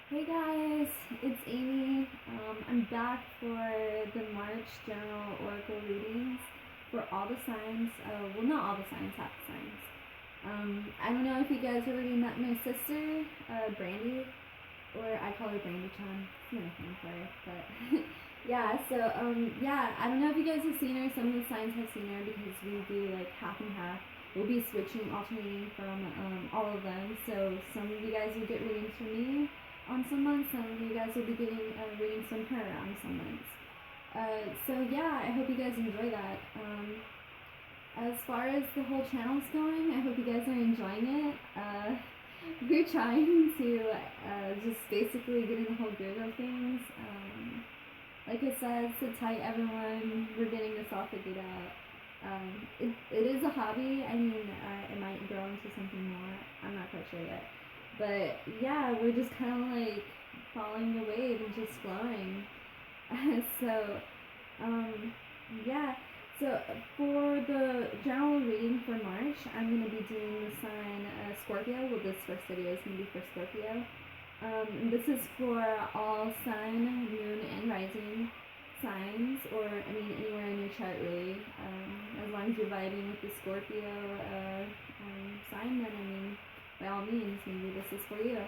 Hey guys, it's Amy. I'm back for the March general oracle readings for all the signs. Well, not all the signs, half the signs. I don't know if you guys already met my sister, Brandy, or I call her Brandy Chan. It's my nickname for her, but yeah. I don't know if you guys have seen her. Some of the signs have seen her because we do like half and half. We'll be switching, alternating from all of them. So some of you guys will get readings from me on some months, some of you guys will be getting readings from her on some months. So yeah, I hope you guys enjoy that. As far as the whole channel's going, I hope you guys are enjoying it. We're trying to just basically get in the whole groove of things. Like I said, sit tight, everyone. We're getting this all figured out. It is a hobby. I mean, it might grow into something more. I'm not quite sure yet. But yeah, we're just kind of like following the wave and just flowing. so, yeah. So for the general reading for March, I'm going to be doing the sign Scorpio. Well, this first video is going to be for Scorpio. This is for all sun, moon, and rising signs, or I mean anywhere in your chart really. As long as you're vibing with the Scorpio sign, then I mean by all means, maybe this is for you.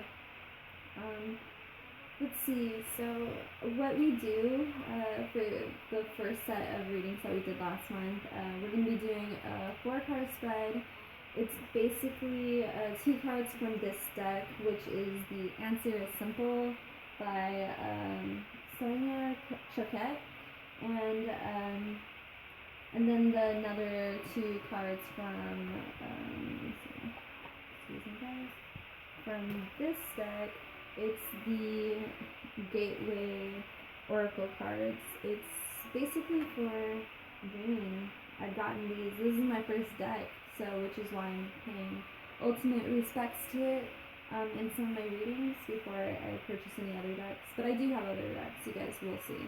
Let's see, so what we do for the first set of readings that we did last month, we're going to be doing a 4-card spread. It's basically 2 cards from this deck, which is The Answer is Simple by Sonia, Choquette, and then another 2 cards from, excuse me guys, from this deck. It's the Gateway Oracle cards. It's basically for dreaming. I've gotten these. This is my first deck, so which is why I'm paying ultimate respects to it in some of my readings before I purchase any other decks. But I do have other decks. You guys will see.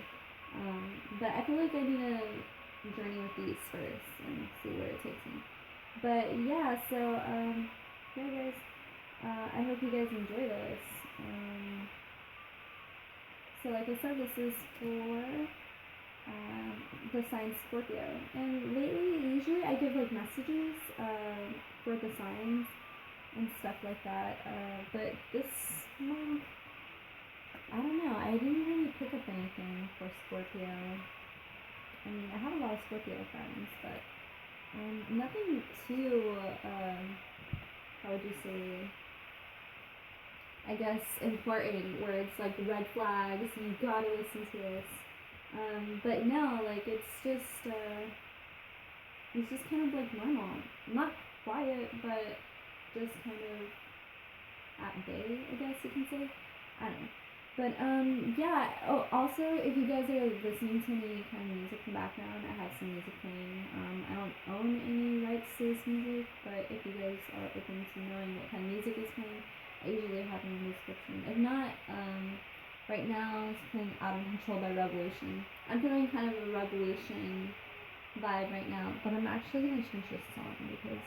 But I feel like I need to journey with these first and see where it takes me. But yeah, so yeah, guys. I hope you guys enjoy this. So like I said, this is for the sign Scorpio. And lately, usually I give like messages for the signs and stuff like that. But this month, I don't know. I didn't really pick up anything for Scorpio. I mean, I have a lot of Scorpio friends, but nothing too, how would you say, I guess, important, where it's like red flags and you gotta listen to this. But no, like it's just kind of like normal. Not quiet, but just kind of at bay, I guess you can say. I don't know. But yeah. Oh, also, if you guys are listening to any kind of music in the background, I have some music playing. I don't own any rights to this music, but if you guys are open to knowing what kind of music is playing, I usually have in the description. If not, right now it's playing Out of Control by Revolution. I'm feeling kind of a Revolution vibe right now, but I'm actually going to change this song because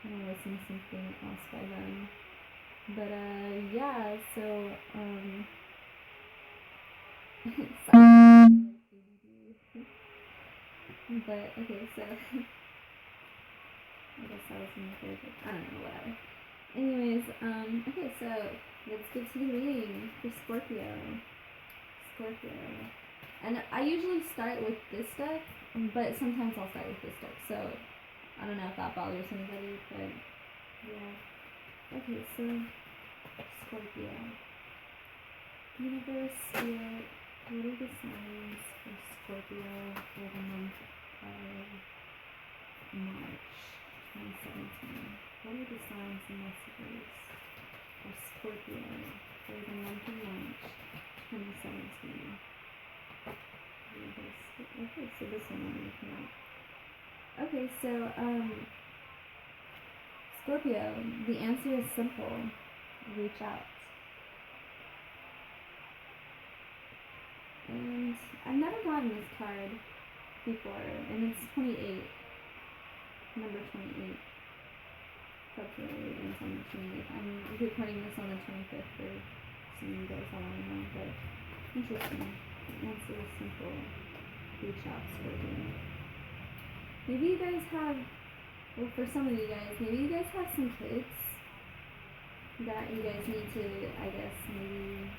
I'm going to listen to something else by them. But yeah, so sorry. But okay, so I guess I was in the third. I don't know, whatever. Anyways, okay, so let's get to the reading for Scorpio. And I usually start with this deck, but sometimes I'll start with this deck, so I don't know if that bothers anybody, but yeah. Okay, so Scorpio. Universe, Spirit, what are the signs for Scorpio for the month of March 2017? What are the signs and messages for Scorpio for the month of March 2017? Okay, so this one I'm looking at. Okay, so Scorpio, the answer is simple. Reach out. And I've never gotten this card before, and it's 28. Number 28. February ends on the 28th. I'm recording this on the 25th for asking you guys, I want to know, but interesting. Answer is simple. Reach out, Scorpio. Maybe you guys have, well, for some of you guys, maybe you guys have some kids that you guys need to, I guess, maybe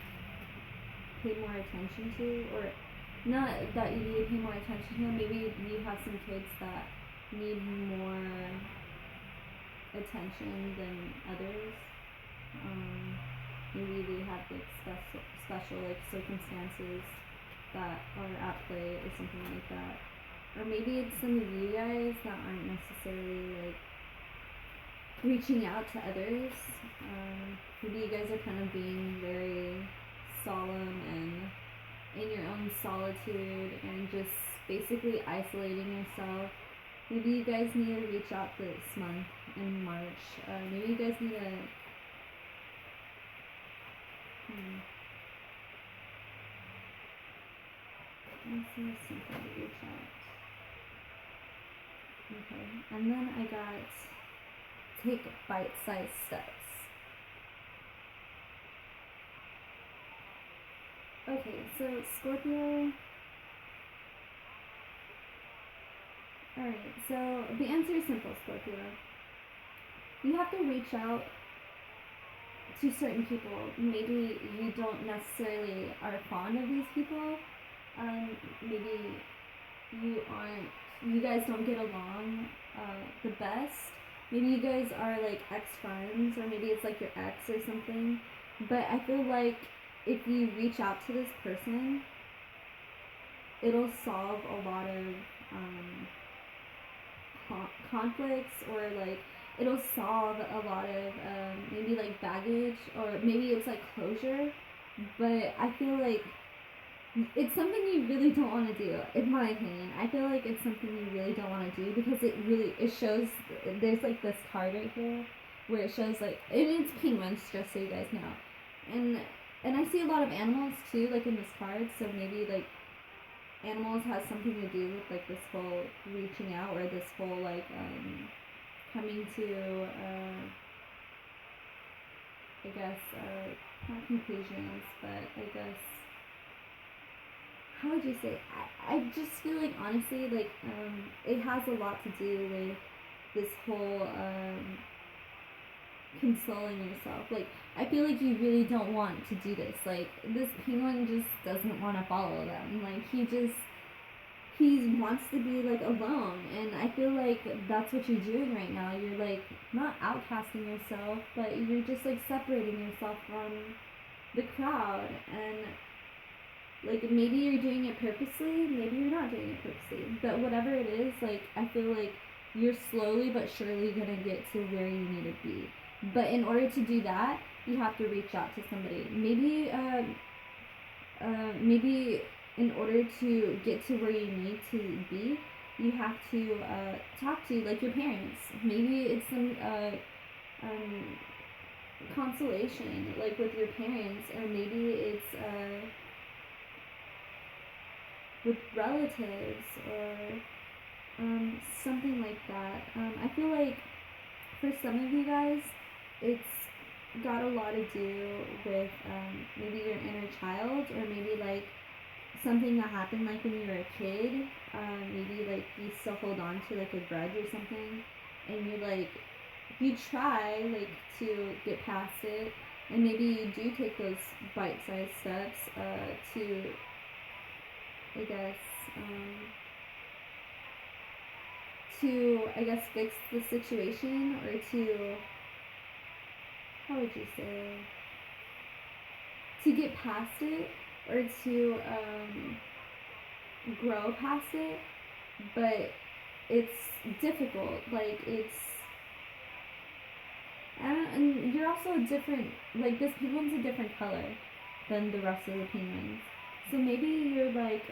pay more attention to, or not that you need to pay more attention to, maybe you have some kids that need more attention than others. Maybe they have like special like circumstances that are at play or something like that. Or maybe it's some of you guys that aren't necessarily like reaching out to others. Maybe you guys are kind of being very solemn and in your own solitude and just basically isolating yourself. Maybe you guys need to reach out this month in March. Maybe you guys need to let's see something to reach out. Okay, and then I got take bite-sized steps. Okay, so Scorpio. Alright, so the answer is simple, Scorpio. You have to reach out to certain people. Maybe you don't necessarily are fond of these people. Maybe you guys don't get along the best. Maybe you guys are like ex-friends, or maybe it's like your ex or something. But I feel like if you reach out to this person, it'll solve a lot of conflicts, or like it'll solve a lot of maybe like baggage, or maybe it's like closure. But I feel like it's something you really don't want to do, in my opinion. I feel like it's something you really don't want to do, because it shows, there's like this card right here where it shows like, and it's penguins, just so you guys know. And I see a lot of animals too, like in this card, so maybe like animals has something to do with like this whole reaching out, or this whole like coming to I guess not conclusions, but I guess, how would you say, I just feel like honestly like it has a lot to do with this whole consoling yourself. Like, I feel like you really don't want to do this. Like, this penguin just doesn't want to follow them. Like, he wants to be like alone, and I feel like that's what you're doing right now. You're like not outcasting yourself, but you're just like separating yourself from the crowd. And like, maybe you're doing it purposely, maybe you're not doing it purposely, but whatever it is, like, I feel like you're slowly but surely gonna get to where you need to be. But in order to do that, you have to reach out to somebody. Maybe maybe in order to get to where you need to be, you have to talk to like your parents. Maybe it's some consolation, like with your parents, or maybe it's with relatives, or something like that. I feel like for some of you guys, it's got a lot to do with maybe your inner child, or maybe like something that happened like when you were a kid. Maybe like you still hold on to like a grudge or something, and you're like, you try like to get past it, and maybe you do take those bite-sized steps to, I guess, fix the situation, or to, how would you say, to get past it, or to grow past it. But it's difficult. Like, it's, and you're also a different, like, this penguin's a different color than the rest of the penguins. So maybe you're like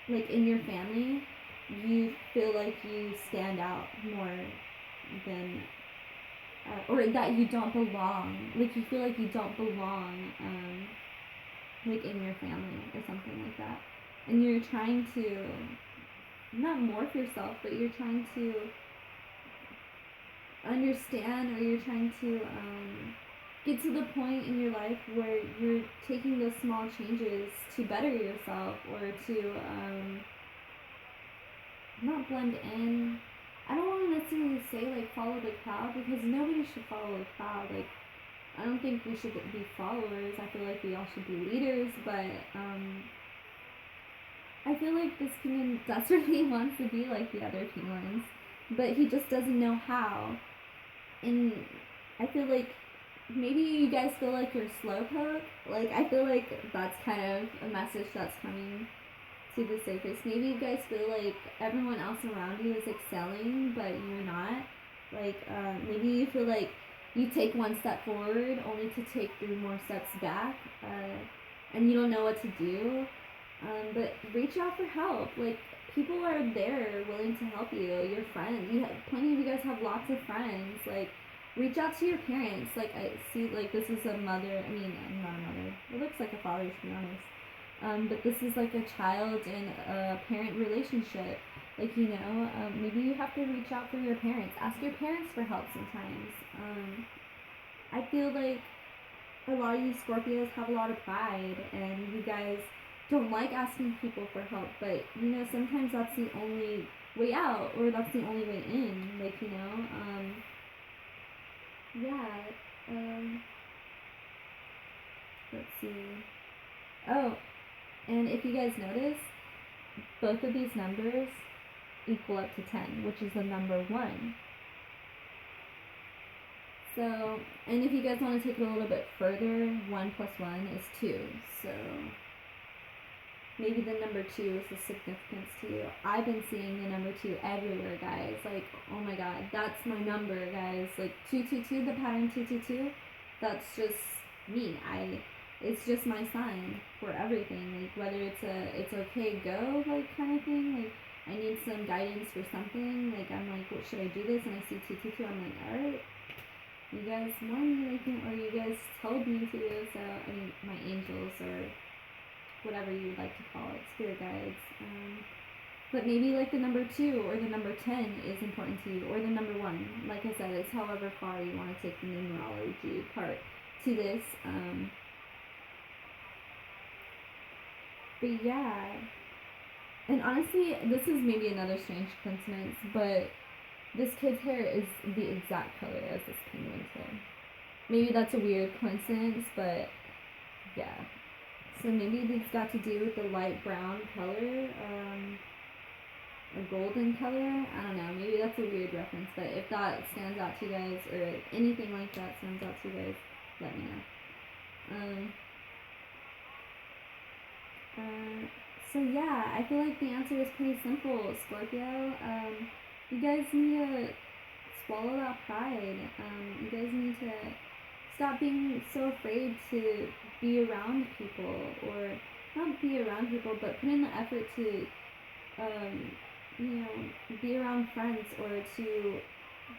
in your family, you feel like you stand out more than, or that you don't belong. Like, you feel like you don't belong, like in your family or something like that. And you're trying to, not morph yourself, but you're trying to understand, or you're trying to get to the point in your life where you're taking those small changes to better yourself, or to not blend in. I don't want to necessarily say like follow the crowd, because nobody should follow the crowd. Like, I don't think we should be followers. I feel like we all should be leaders, but I feel like this kingdom desperately wants to be like the other penguins, but he just doesn't know how. And I feel like maybe you guys feel like you're slowpoke. Like, I feel like that's kind of a message that's coming to the surface. Maybe you guys feel like everyone else around you is excelling, but you're not. Like, maybe you feel like you take one step forward only to take 3 more steps back, and you don't know what to do. But reach out for help. Like, people are there willing to help you. Your friends. Plenty of you guys have lots of friends. Like, reach out to your parents. Like, I see, like, this is a mother. I mean, not a mother. It looks like a father, to be honest. But this is like a child and a parent relationship. Like, maybe you have to reach out for your parents. Ask your parents for help sometimes. I feel like a lot of you Scorpios have a lot of pride, and you guys don't like asking people for help, but sometimes that's the only way out, or that's the only way in. Like, yeah. Let's see. Oh, and if you guys notice, both of these numbers equal up to 10, which is the number 1. So, and if you guys want to take it a little bit further, 1 plus 1 is 2. So maybe the number 2 is the significance to you. I've been seeing the number 2 everywhere, guys. Like, oh my god, that's my number, guys. Like, 222, the pattern 222, that's just me. It's just my sign for everything. Like, whether it's okay, go, like, kind of thing. Like, I need some guidance for something. Like, I'm like, what should I do this? And I see 222, I'm like, alright. You guys want me, like, or you guys told me to do, so, I mean, my angels, or whatever you would like to call it, spirit guides. But maybe, like, the number 2 or the number 10 is important to you, or the number 1. Like I said, it's however far you want to take the numerology part to this. But yeah. And honestly, this is maybe another strange coincidence, but this kid's hair is the exact color as this penguin's hair. Maybe that's a weird coincidence, but yeah. So maybe it's got to do with the light brown color, or golden color. I don't know. Maybe that's a weird reference, but if that stands out to you guys, or anything like that stands out to you guys, let me know. So yeah, I feel like the answer is pretty simple, Scorpio. You guys need to swallow that pride. You guys need to stop being so afraid to be around people, or not be around people, but put in the effort to, be around friends, or to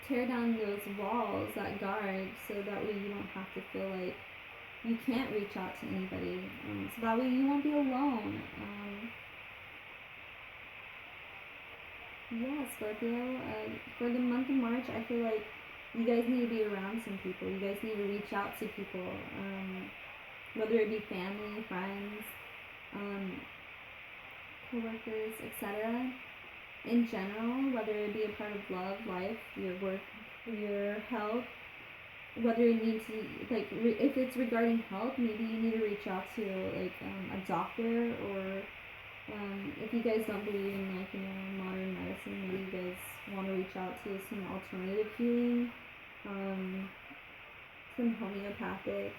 tear down those walls that guard, so that way you don't have to feel like you can't reach out to anybody. So that way you won't be alone. Yeah, Scorpio, for the month of March, I feel like you guys need to be around some people. You guys need to reach out to people, whether it be family, friends, co-workers, etc. In general, whether it be a part of love, life, your work, your health, whether it needs to, like, if it's regarding health, maybe you need to reach out to, like, a doctor, or if you guys don't believe in, like, modern medicine, maybe you guys want to reach out to some alternative healing, some homeopathic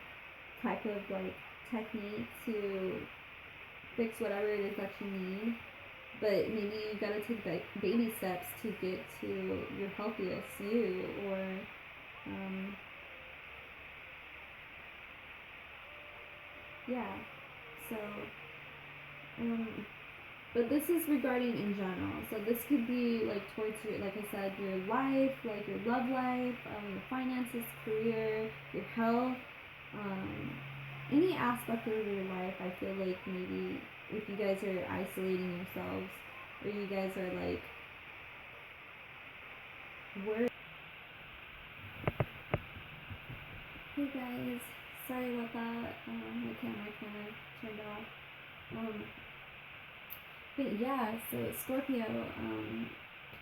type of, like, technique to fix whatever it is that you need. But maybe you gotta take, like, baby steps to get to your healthiest you, or yeah. So but this is regarding in general. So this could be, like, towards your, like I said, your life, like your love life, your finances, career, your health, any aspect of your life. I feel like maybe if you guys are isolating yourselves, or you guys are, like, worried. Hey guys, sorry about that. My camera kind of turned off. But yeah, so Scorpio,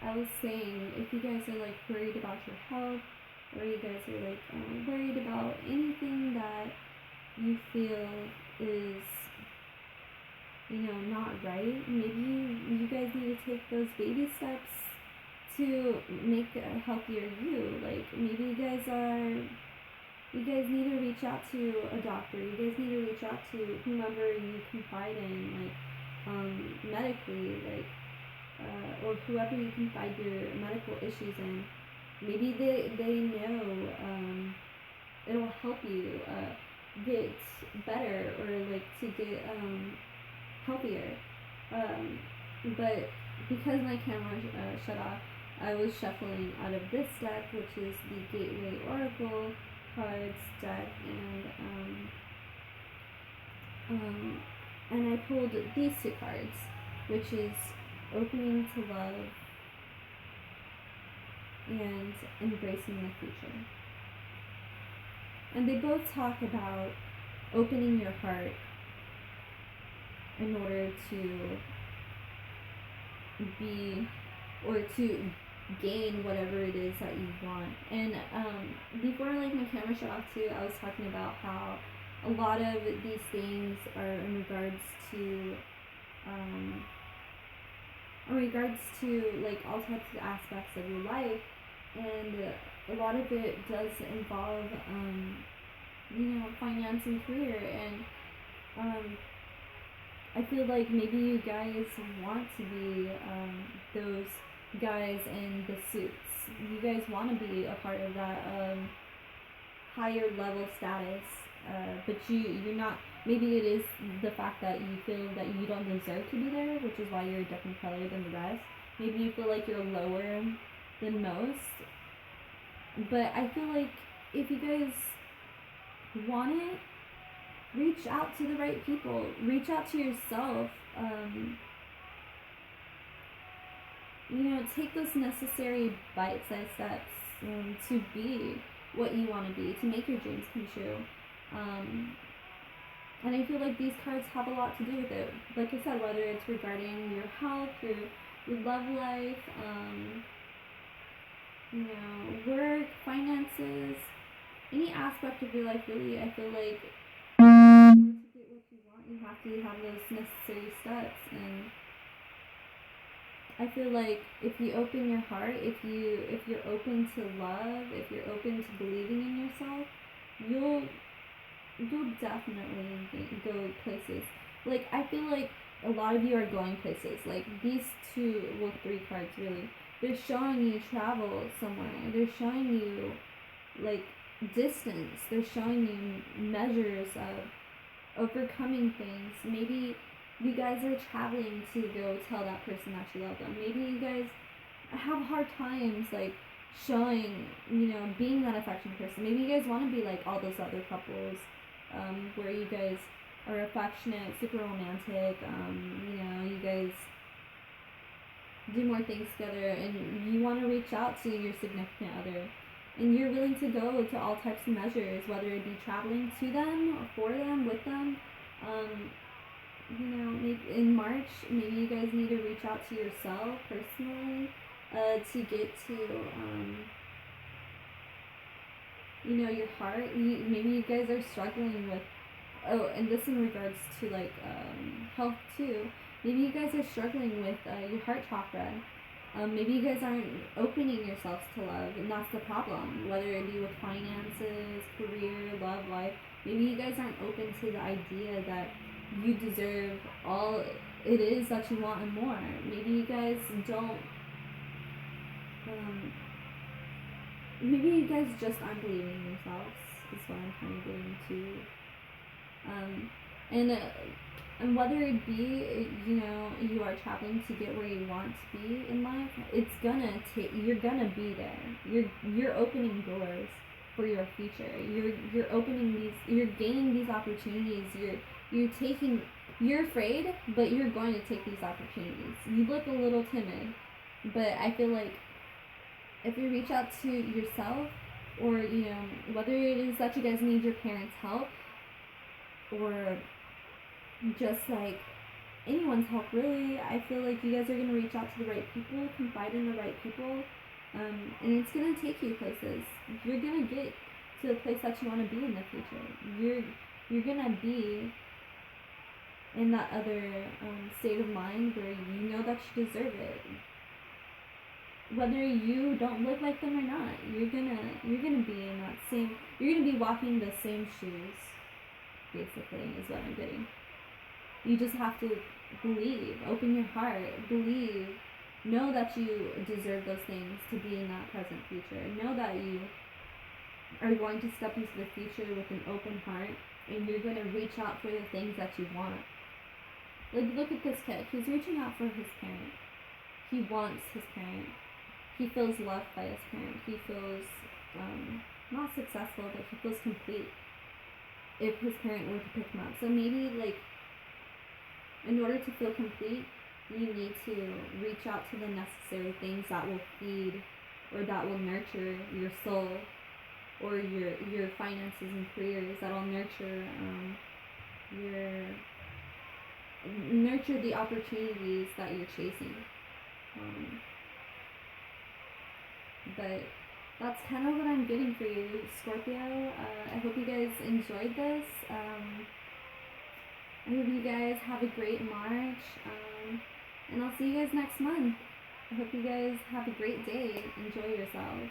I was saying, if you guys are like worried about your health, or you guys are like worried about anything that you feel is, not right, maybe you guys need to take those baby steps to make a healthier you. Like maybe you guys need to reach out to a doctor. You guys need to reach out to whomever you confide in, like medically, like or whoever you confide your medical issues in. Maybe they know it'll help you get better, or like to get healthier. But because my camera shut off, I was shuffling out of this deck, which is the Gateway Oracle cards deck, and I pulled these two cards, which is Opening to Love and Embracing the Future. And they both talk about opening your heart in order to be, or to gain whatever it is that you want. And before like my camera shut off too, I was talking about how a lot of these things are in regards to like all types of aspects of your life, and a lot of it does involve finance and career. And I feel like maybe you guys want to be those guys in the suits. You guys want to be a part of that higher level status, but you're not. Maybe it is the fact that you feel that you don't deserve to be there, which is why you're a different color than the rest. Maybe you feel like you're lower than most. But I feel like if you guys want it, reach out to the right people. Reach out to yourself. Take those necessary bite-sized steps to be what you want to be, to make your dreams come true. And I feel like these cards have a lot to do with it. Like I said, whether it's regarding your health, your love life, work, finances, any aspect of your life, really. I feel like in order to get what you want, you have to have those necessary steps. And I feel like if you open your heart, if you're open to love, if you're open to believing in yourself, you'll definitely go places. Like I feel like a lot of you are going places. Like these three cards really, they're showing you travel somewhere. They're showing you like distance. They're showing you measures of overcoming things. Maybe you guys are traveling to go tell that person that you love them. Maybe you guys have hard times like showing, being that affectionate person. Maybe you guys want to be like all those other couples, where you guys are affectionate, super romantic, you guys do more things together, and you want to reach out to your significant other, and you're willing to go to all types of measures, whether it be traveling to them, or for them, with them. Maybe in March, maybe you guys need to reach out to yourself personally, to get to, your heart. Maybe you guys are struggling with, and this in regards to like health too. Maybe you guys are struggling with your heart chakra. Maybe you guys aren't opening yourselves to love, and that's the problem. Whether it be with finances, career, love, life. Maybe you guys aren't open to the idea that you deserve all it is that you want and more. Maybe you guys don't. Maybe you guys just aren't believing in yourselves. Is what I'm kind of getting to. And whether it be, you are traveling to get where you want to be in life, you're gonna be there. You're opening doors for your future. You're opening you're gaining these opportunities. You're afraid, but you're going to take these opportunities. You look a little timid, but I feel like if you reach out to yourself, or whether it is that you guys need your parents' help, or just like anyone's help, really. I feel like you guys are going to reach out to the right people, confide in the right people, and it's going to take you places. You're going to get to the place that you want to be in the future. You're going to be in that other state of mind where you know that you deserve it. Whether you don't look like them or not, you're gonna be in that same. You're gonna be walking the same shoes. Basically, is what I'm getting. You just have to believe, open your heart, believe, know that you deserve those things to be in that present future. Know that you are going to step into the future with an open heart, and you're going to reach out for the things that you want. Like, look at this kid. He's reaching out for his parent. He wants his parent. He feels loved by his parent. He feels not successful, but he feels complete if his parent were to pick him up. So maybe, like, in order to feel complete, you need to reach out to the necessary things that will feed or that will nurture your soul, or your finances and careers, that will nurture the opportunities that you're chasing. But that's kind of what I'm getting for you, Scorpio. I hope you guys enjoyed this. I hope you guys have a great March, and I'll see you guys next month. I hope you guys have a great day. Enjoy yourselves.